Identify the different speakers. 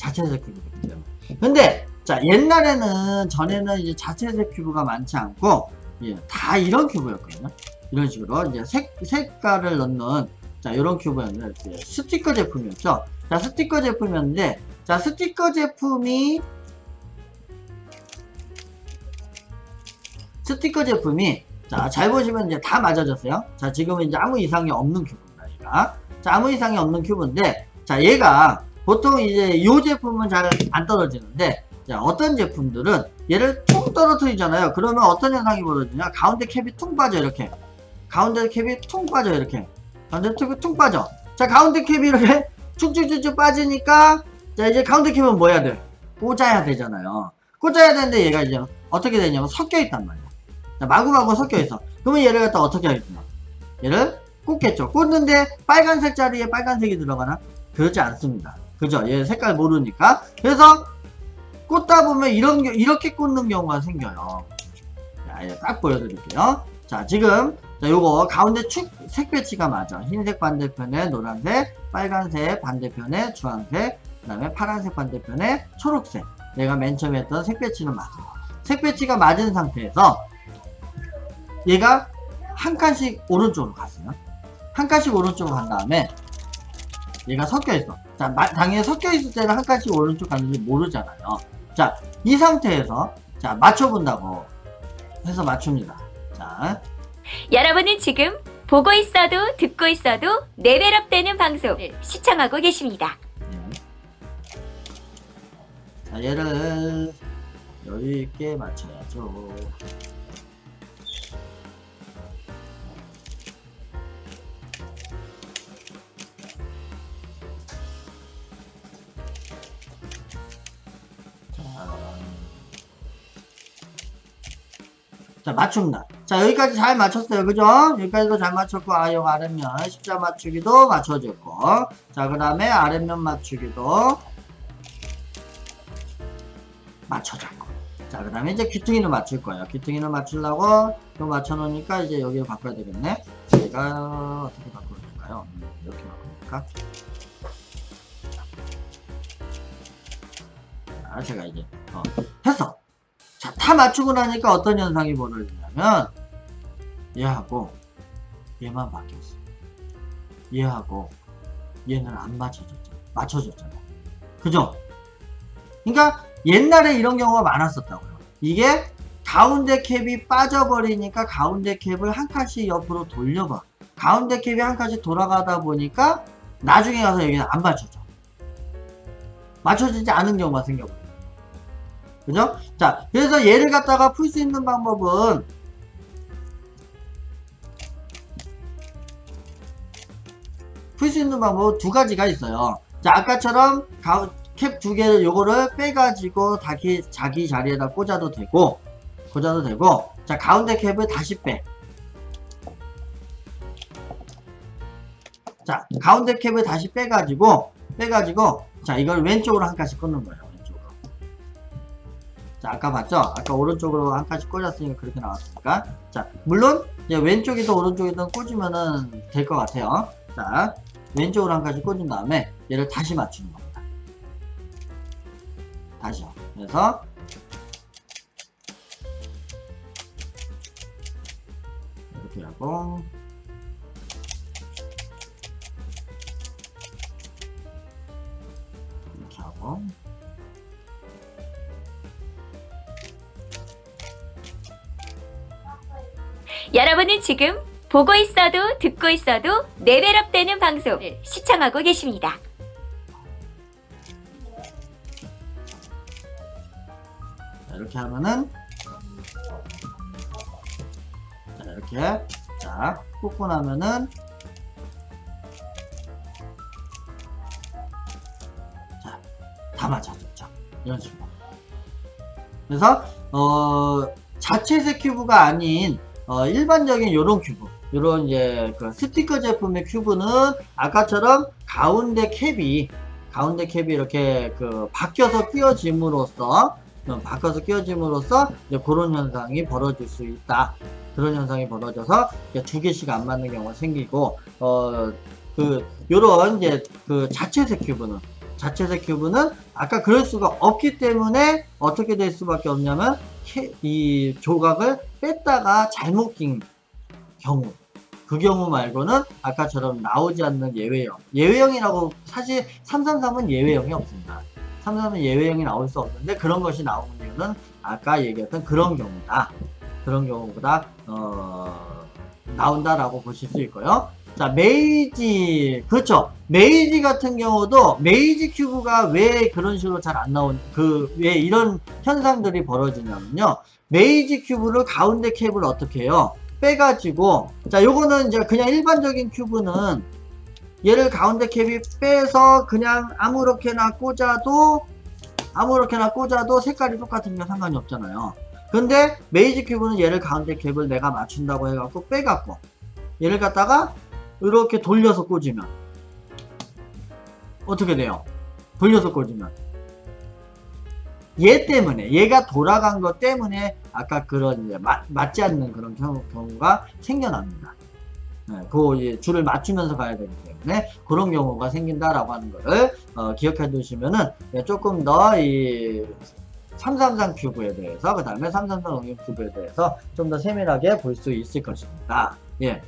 Speaker 1: 자체색 큐브거든요. 근데 자 옛날에는 전에는 이제 자체색 큐브가 많지 않고 예, 다 이런 큐브였거든요. 이런 식으로 이제 색깔을 넣는 자 이런 큐브였는데 스티커 제품이었죠. 자 스티커 제품이었는데 자 스티커 제품이 자 잘 보시면 이제 다 맞아졌어요. 자 지금은 이제 아무 이상이 없는 큐브입니다. 얘가 자 아무 이상이 없는 큐브인데 자 얘가 보통 이제 이 제품은 잘 안 떨어지는데 자 어떤 제품들은 얘를 퉁 떨어뜨리잖아요. 그러면 어떤 현상이 벌어지냐, 가운데 캡이 퉁 빠져. 이렇게 가운데 캡이 퉁 빠져. 이렇게 가운데 캡이 퉁 빠져. 자 가운데 캡이 이렇게 쭉쭉쭉쭉 빠지니까 자 이제 가운데 캡은 뭐 해야 돼? 꽂아야 되잖아요. 꽂아야 되는데 얘가 이제 어떻게 되냐면 섞여 있단 말이야. 자, 마구마구 섞여 있어. 그러면 얘를 갖다 어떻게 하겠냐? 얘를 꽂겠죠. 꽂는데 빨간색 자리에 빨간색이 들어가나? 그렇지 않습니다. 그죠? 얘 색깔 모르니까. 그래서 꽂다 보면 이렇게 꽂는 경우가 생겨요. 자, 얘 딱 보여드릴게요. 자, 지금 자, 요거 가운데 색 배치가 맞아. 흰색 반대편에 노란색, 빨간색 반대편에 주황색, 그 다음에 파란색 반대편에 초록색. 내가 맨 처음에 했던 색 배치는 맞아요. 색 배치가 맞은 상태에서 얘가 한 칸씩 오른쪽으로 갔어요. 한 칸씩 오른쪽으로 간 다음에 얘가 섞여 있어. 자, 당연히 섞여 있을 때는 한 칸씩 오른쪽 가는지 모르잖아요. 자, 이 상태에서 자, 맞춰본다고 해서 맞춥니다. 자,
Speaker 2: 여러분은 지금 보고 있어도 듣고 있어도 레벨업 되는 방송을 시청하고 계십니다.
Speaker 1: 자, 얘를 여유있게 맞춰야죠. 자, 맞춥니다. 자, 여기까지 잘 맞췄어요. 그죠? 여기까지도 잘 맞췄고, 요 아랫면 십자 맞추기도 맞춰줬고, 자, 그 다음에 아랫면 맞추기도 맞춰줬고, 자, 그 다음에 이제 귀퉁이를 맞출 거예요. 귀퉁이를 맞추려고 또 맞춰놓으니까 이제 여기를 바꿔야 되겠네. 제가 어떻게 바꾸면 될까요? 이렇게 바꾸니까. 자, 제가 이제, 했어! 자, 다 맞추고 나니까 어떤 현상이 벌어지냐면 얘하고 얘만 바뀌었어. 얘하고 얘는 안 맞춰졌잖아. 맞춰졌잖아. 그죠? 그러니까 옛날에 이런 경우가 많았었다고요. 이게 가운데 캡이 빠져버리니까 가운데 캡을 한 칸씩 옆으로 돌려봐. 가운데 캡이 한 칸씩 돌아가다 보니까 나중에 가서 여기는 안 맞춰져. 맞춰지지 않은 경우가 생겨버려. 그죠? 자, 그래서 얘를 갖다가 풀 수 있는 방법은 두 가지가 있어요. 자, 아까처럼 캡 두 개를 요거를 빼가지고 자기 자리에다 꽂아도 되고, 자, 가운데 캡을 다시 빼. 자, 가운데 캡을 다시 빼가지고, 자, 이걸 왼쪽으로 한 칸씩 꽂는 거예요. 자, 아까 봤죠? 아까 오른쪽으로 한 칸씩 꽂았으니까 그렇게 나왔으니까. 자, 물론, 이제 왼쪽이든 오른쪽이든 꽂으면은 될 것 같아요. 자, 왼쪽으로 한 칸씩 꽂은 다음에 얘를 다시 맞추는 겁니다. 다시요. 그래서, 이렇게 하고, 이렇게 하고,
Speaker 2: 여러분은 지금 보고 있어도 듣고 있어도 레벨업 되는 방송을 시청하고 계십니다.
Speaker 1: 자, 이렇게 하면은 자, 이렇게 자, 꽂고 나면은 자, 다 맞춰졌죠. 이런 식으로. 그래서 자체색 큐브가 아닌 일반적인 요런 큐브, 요런 이제 그 스티커 제품의 큐브는 아까처럼 가운데 캡이 이렇게 그 바뀌어서 끼워짐으로써 이제 그런 현상이 벌어질 수 있다. 그런 현상이 벌어져서 두 개씩 안 맞는 경우가 생기고 요런 이제 그 자체색 자체적 큐브는 아까 그럴 수가 없기 때문에 어떻게 될 수밖에 없냐면 이 조각을 뺐다가 잘못 낀 경우, 그 경우 말고는 아까처럼 나오지 않는 예외형. 예외형이라고 사실 333은 예외형이 없습니다. 333은 예외형이 나올 수 없는데 그런 것이 나오는 이유는 아까 얘기했던 그런 경우다. 그런 경우보다 나온다라고 보실 수 있고요. 자, 메이지, 그렇죠. 메이지 같은 경우도 메이지 큐브가 왜 그런 식으로 잘 안 나온, 왜 이런 현상들이 벌어지냐면요. 메이지 큐브를 가운데 캡을 어떻게 해요? 빼가지고, 자, 요거는 이제 그냥 일반적인 큐브는 얘를 가운데 캡이 빼서 그냥 아무렇게나 꽂아도 색깔이 똑같으면 상관이 없잖아요. 근데 메이지 큐브는 얘를 가운데 캡을 내가 맞춘다고 해갖고 빼갖고 얘를 갖다가 이렇게 돌려서 꽂으면 어떻게 돼요? 돌려서 꽂으면 얘 때문에, 얘가 돌아간 것 때문에 아까 그런 이제 맞지 않는 그런 경우가 생겨납니다. 네, 그 줄을 맞추면서 가야 되기 때문에 그런 경우가 생긴다라고 하는 거를 기억해 두시면은 조금 더 이 333 큐브에 대해서, 그 다음에 333 응용 큐브에 대해서 좀 더 세밀하게 볼 수 있을 것입니다. 예.